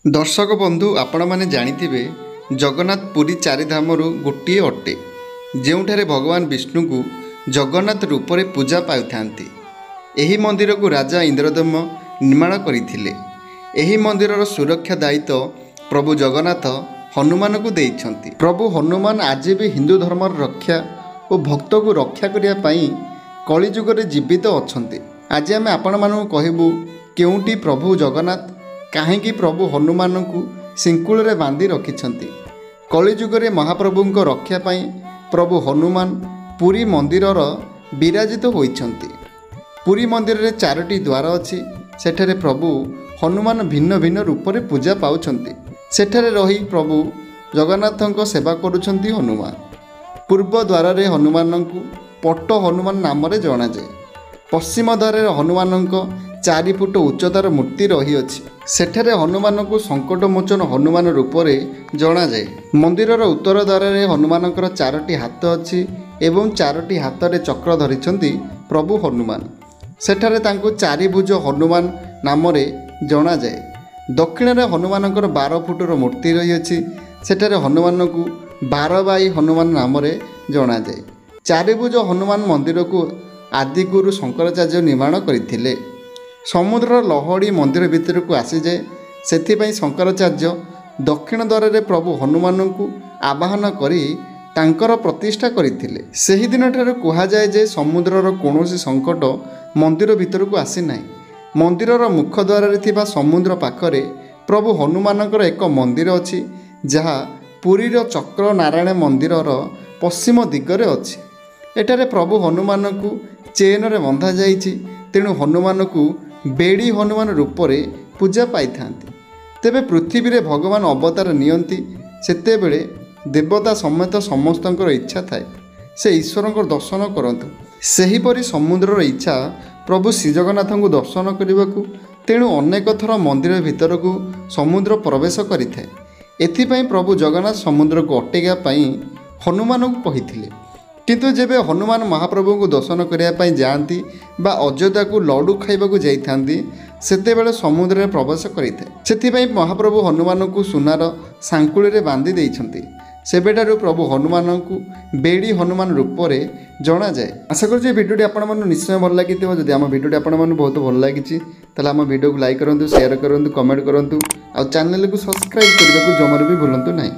दर्शक बंधु आपण मैंने जानिथिबे जगन्नाथ पुरी चारिधामरु गोटे अटे जोठारे भगवान विष्णु को जगन्नाथ रूप में पूजा पाइथांती। एही मंदिर को राजा इंद्रदम्य निर्माण करथिले। एही मंदिरर सुरक्षा दायित्व प्रभु जगन्नाथ हनुमान को देइछंती। प्रभु हनुमान आज भी हिंदू धर्मर रक्षा और भक्त को रक्षा करिया पई कलिजुगरे जीवित अछंती। आज आम आपण मानू कहबू केउंटी प्रभु जगन्नाथ काहेकि प्रभु हनुमान को सिंकुल रे बांधी रखिछंती। कलिजुगरे महाप्रभु को रक्षा पाई प्रभु हनुमान पुरी मंदिरर विराजित होइछंती। पुरी मंदिर रे 4टी द्वार अछि। सेठारे प्रभु हनुमान भिन्न भिन्न रूप में पूजा पाउछंती। सेठारे रही प्रभु जगन्नाथଙ୍କ सेवा करुछंती। हनुमान पूर्व द्वार रे हनुमान को पट्ट हनुमान नाम रे जणा जाए। पश्चिम द्वार रे हनुमान 4 फुट उच्चतार मूर्ति रही अछि। सेठारे हनुमान को संकट मोचन हनुमान रूप में जणा जाए। मंदिरर उत्तर द्वार रे हनुमानकर 4टी हाथ अछि एवं 4टी हाथ रे चक्र धरिछंती प्रभु हनुमान। सेठारे तांको 4 भुज हनुमान नाम रे जणा जाए। दक्षिण रे हनुमानकर 12 फुटर मूर्ति रही अछि। सेठारे हनुमान को 12 बाई हनुमान नाम रे जणा जाए। 4 भुज हनुमान मंदिर को आदिगुरु शंकराचार्य निर्माण करथिले। समुद्र लहड़ी मंदिर भितर को आसी जाए। सेथिपई शंकराचार्य दक्षिण द्वार रे प्रभु हनुमान को आवाहन करी तांकर प्रतिष्ठा करथिले। सेही दिन ठारे कहा जाए जे समुद्रर कोनोसी संकट मंदिर भितर को आसी नाही। मंदिरर मुख्य द्वार रे थिबा समुद्र पाखरे प्रभु हनुमानकर एक मंदिर अछि जहा पुरीर चक्र नारायण मंदिरर पश्चिम दिगरे अछि। एठारे प्रभु हनुमान को चेन रे बंधा जाइछि। तेणु हनुमान को बेड़ी हनुमान रूप में पूजा पाई थांती। तेबे पृथ्वी रे भगवान अवतार नियंती सेतेबेले देवता समेत समस्तंकर इच्छा थाए से ईश्वरंकर दर्शन करंतु। सेहीपरि समुद्रर इच्छा प्रभु श्री जगन्नाथ को दर्शन करने। तेणु अनेक थर मंदिर भितर को समुद्र प्रवेश करिथाए। एथिपई प्रभु जगन्नाथ समुद्र को अटेगा पाई हनुमान को कहिथिले। किंतु जेबे हनुमान महाप्रभु को दर्शन करने जाती बा अयोध्या को लड्डू खाइबा जाइथांती सेतेबेले समुद्र में प्रवेश करिथाए। सेथिपई महाप्रभु हनुमान को सुनार सांकुली रे बांधी देइछंती। सेबेठारु प्रभु हनुमान को बेड़ी हनुमान रूप में जणा जाए। आशा करूँ भिडियोटी आपन निश्चय भल लगी। जदि आम भिडियोटी आपन बहुत भल लगी ताला भिडियो को लाइक करूँ, शेयर करूँ, कमेंट करूँ और चैनल को सब्सक्राइब करने को जमार भी भूलु नहीं।